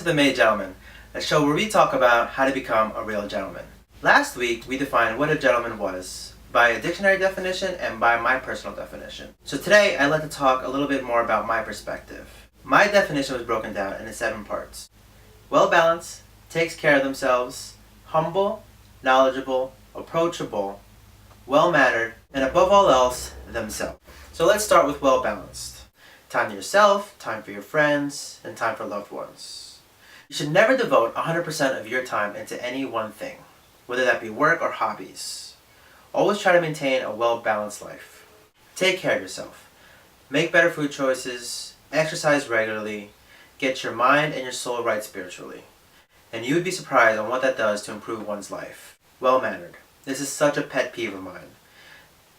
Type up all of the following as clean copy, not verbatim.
to The Made Gentleman, a show where we talk about how to become a real gentleman. Last week, we defined what a gentleman was by a dictionary definition and by my personal definition. So today, I'd like to talk a little bit more about my perspective. My definition was broken down into 7 parts. Well-balanced, takes care of themselves, humble, knowledgeable, approachable, well-mannered, and above all else, themselves. So let's start with well-balanced. Time to yourself, time for your friends, and time for loved ones. You should never devote 100% of your time into any one thing, whether that be work or hobbies. Always try to maintain a well-balanced life. Take care of yourself. Make better food choices, exercise regularly, get your mind and your soul right spiritually. And you would be surprised on what that does to improve one's life. Well-mannered. This is such a pet peeve of mine,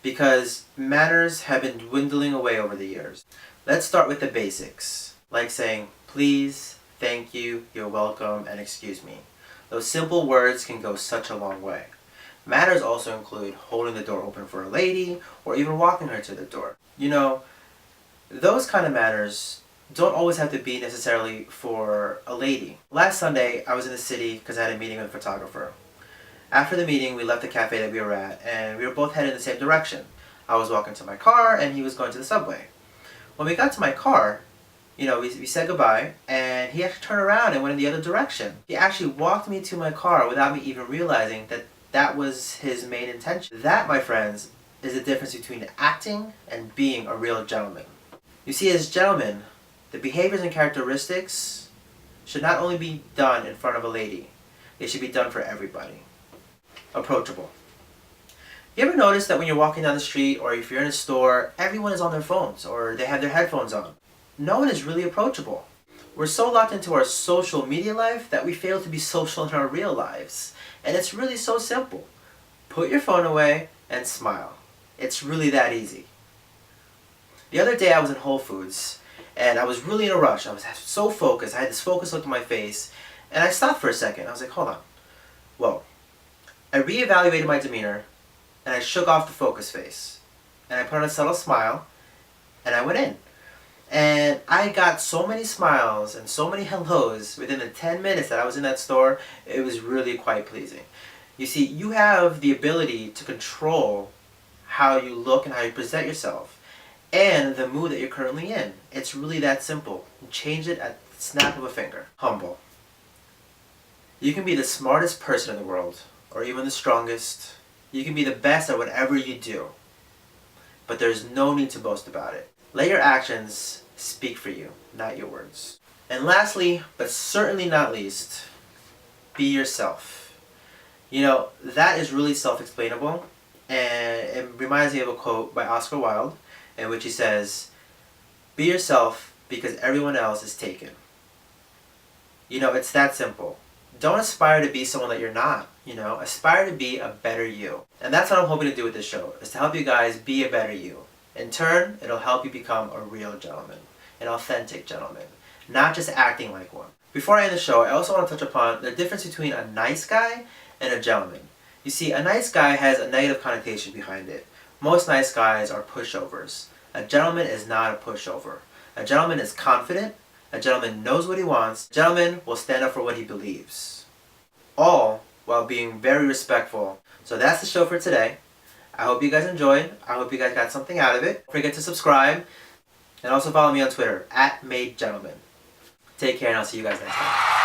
because manners have been dwindling away over the years. Let's start with the basics, like saying please, thank you, you're welcome, and excuse me. Those simple words can go such a long way. Manners also include holding the door open for a lady, or even walking her to the door. You know, those kind of manners don't always have to be necessarily for a lady. Last Sunday, I was in the city because I had a meeting with a photographer. After the meeting, we left the cafe that we were at, and we were both headed in the same direction. I was walking to my car, and he was going to the subway. When we got to my car, we said goodbye, and he actually turned around and went in the other direction. He actually walked me to my car without me even realizing that that was his main intention. That, my friends, is the difference between acting and being a real gentleman. You see, as gentlemen, the behaviors and characteristics should not only be done in front of a lady, they should be done for everybody. Approachable. You ever notice that when you're walking down the street or if you're in a store, everyone is on their phones or they have their headphones on? No one is really approachable. We're so locked into our social media life that we fail to be social in our real lives. And it's really so simple. Put your phone away and smile. It's really that easy. The other day I was in Whole Foods and I was really in a rush. I was so focused. I had this focused look on my face and I stopped for a second. I was like, hold on. Whoa. I reevaluated my demeanor and I shook off the focus face. And I put on a subtle smile and I went in. And I got so many smiles and so many hellos within the 10 minutes that I was in that store. It was really quite pleasing. You see, you have the ability to control how you look and how you present yourself and the mood that you're currently in. It's really that simple. You change it at the snap of a finger. Humble. You can be the smartest person in the world, or even the strongest. You can be the best at whatever you do, but there's no need to boast about it. Let your actions speak for you, not your words. And lastly, but certainly not least, be yourself. That is really self-explainable, and it reminds me of a quote by Oscar Wilde, in which he says, be yourself because everyone else is taken. It's that simple. Don't aspire to be someone that you're not, aspire to be a better you. And that's what I'm hoping to do with this show, is to help you guys be a better you. In turn, it'll help you become a real gentleman, an authentic gentleman, not just acting like one. Before I end the show, I also want to touch upon the difference between a nice guy and a gentleman. You see, a nice guy has a negative connotation behind it. Most nice guys are pushovers. A gentleman is not a pushover. A gentleman is confident. A gentleman knows what he wants. A gentleman will stand up for what he believes. All while being very respectful. So that's the show for today. I hope you guys enjoyed. I hope you guys got something out of it. Don't forget to subscribe. And also follow me on Twitter, @MadeGentleman. Take care and I'll see you guys next time.